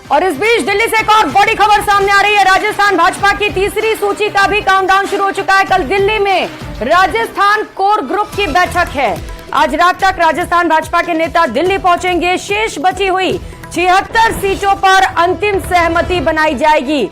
और इस बीच दिल्ली से एक और बड़ी खबर सामने आ रही है। राजस्थान भाजपा की तीसरी सूची का भी काउंटडाउन शुरू हो चुका है। कल दिल्ली में राजस्थान कोर ग्रुप की बैठक है। आज रात तक राजस्थान भाजपा के नेता दिल्ली पहुंचेंगे। शेष बची हुई 76 सीटों पर अंतिम सहमति बनाई जाएगी।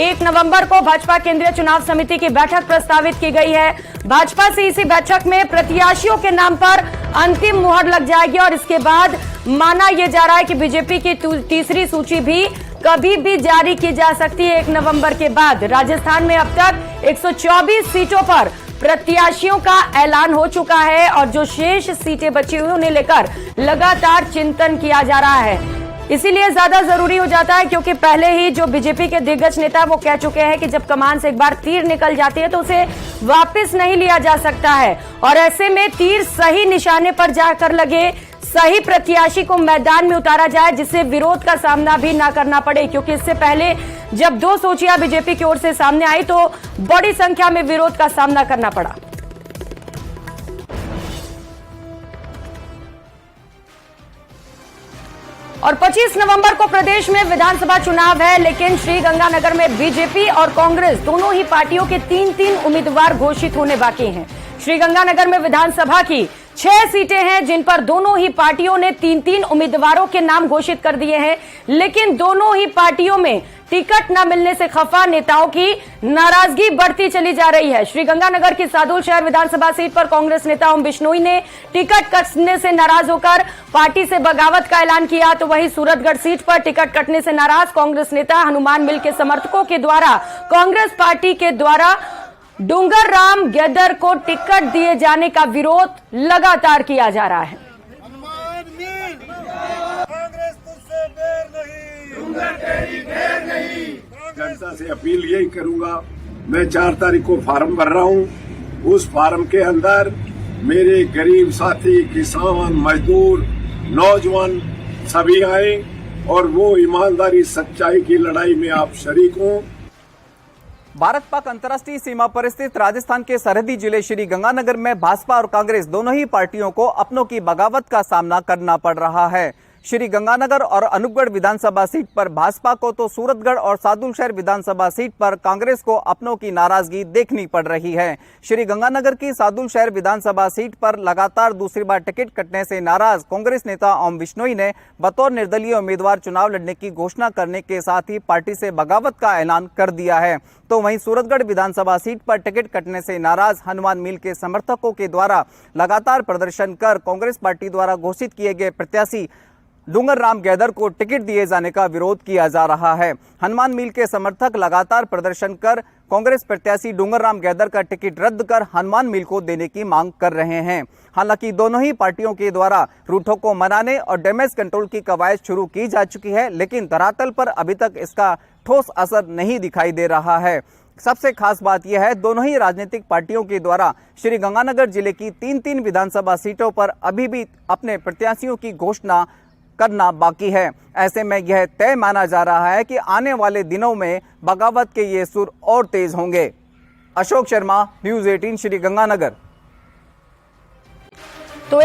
1 नवंबर को भाजपा केंद्रीय चुनाव समिति की बैठक प्रस्तावित की गई है। भाजपा से इसी बैठक में प्रत्याशियों के नाम पर अंतिम मुहर लग जाएगी और इसके बाद माना यह जा रहा है कि बीजेपी की तीसरी सूची भी कभी भी जारी की जा सकती है 1 नवंबर के बाद। राजस्थान में अब तक 124 सीटों पर प्रत्याशियों का ऐलान हो चुका है और जो शेष सीटें बची हुई उन्हें लेकर लगातार चिंतन किया जा रहा है। इसीलिए ज्यादा जरूरी हो जाता है क्योंकि पहले ही जो बीजेपी के दिग्गज नेता वो कह चुके हैं कि जब कमान से एक बार तीर निकल जाती है तो उसे वापस नहीं लिया जा सकता है और ऐसे में तीर सही निशाने पर जाकर लगे, सही प्रत्याशी को मैदान में उतारा जाए जिससे विरोध का सामना भी ना करना पड़े। क्योंकि इससे पहले जब 2 सूचियां बीजेपी की ओर से सामने आई तो बड़ी संख्या में विरोध का सामना करना पड़ा। और 25 नवंबर को प्रदेश में विधानसभा चुनाव है, लेकिन श्रीगंगानगर में बीजेपी और कांग्रेस दोनों ही पार्टियों के 3-3 उम्मीदवार घोषित होने बाकी हैं। श्रीगंगानगर में विधानसभा की 6 सीटें हैं जिन पर दोनों ही पार्टियों ने 3-3 उम्मीदवारों के नाम घोषित कर दिए हैं, लेकिन दोनों ही पार्टियों में टिकट न मिलने से खफा नेताओं की नाराजगी बढ़ती चली जा रही है। श्रीगंगानगर की सादुलशहर विधानसभा सीट पर कांग्रेस नेता ओम बिश्नोई ने टिकट कटने से नाराज होकर पार्टी से बगावत का ऐलान किया, तो वहीं सूरतगढ़ सीट पर टिकट कटने से नाराज कांग्रेस नेता हनुमान मिल के समर्थकों के द्वारा कांग्रेस पार्टी के द्वारा डूंगर राम गैदर को टिकट दिए जाने का विरोध लगातार किया जा रहा है। जनता से अपील यही करूंगा, मैं 4 तारीख को फार्म भर रहा हूं। उस फार्म के अंदर मेरे गरीब साथी, किसान, मजदूर, नौजवान सभी आए और वो ईमानदारी सच्चाई की लड़ाई में आप शरीक हों। भारत पाक अंतर्राष्ट्रीय सीमा पर स्थित राजस्थान के सरहदी जिले श्रीगंगानगर में भाजपा और कांग्रेस दोनों ही पार्टियों को अपनों की बगावत का सामना करना पड़ रहा है। श्रीगंगानगर और अनूपगढ़ विधानसभा सीट पर भाजपा को तो सूरतगढ़ और सादुलशहर विधानसभा सीट पर कांग्रेस को अपनों की नाराजगी देखनी पड़ रही है। श्रीगंगानगर की सादुलशहर विधानसभा सीट पर लगातार दूसरी बार टिकट कटने से नाराज कांग्रेस नेता ओम बिश्नोई ने बतौर निर्दलीय उम्मीदवार चुनाव लड़ने की घोषणा करने के साथ ही पार्टी से बगावत का ऐलान कर दिया है। तो वहीं सूरतगढ़ विधानसभा सीट पर टिकट कटने से नाराज हनुमान मिल के समर्थकों के द्वारा लगातार प्रदर्शन कर कांग्रेस पार्टी द्वारा घोषित किए गए प्रत्याशी डूंगर राम गैदर को टिकट दिए जाने का विरोध किया जा रहा है। हनुमान मिल के समर्थक लगातार प्रदर्शन कर कांग्रेस प्रत्याशी डूंगर राम गैदर का टिकट रद्द कर हनुमान मिल को देने की मांग कर रहे हैं। हालांकि दोनों ही पार्टियों के द्वारा रूठों को मनाने और डैमेज कंट्रोल की कवायद शुरू की जा चुकी है, लेकिन धरातल पर अभी तक इसका ठोस असर नहीं दिखाई दे रहा है। सबसे खास बात यह है, दोनों ही राजनीतिक पार्टियों के द्वारा श्रीगंगानगर जिले की 3-3 विधानसभा सीटों पर अभी भी अपने प्रत्याशियों की घोषणा करना बाकी है। ऐसे में यह तय माना जा रहा है कि आने वाले दिनों में बगावत के ये सुर और तेज होंगे। अशोक शर्मा, न्यूज़ 18 श्रीगंगानगर।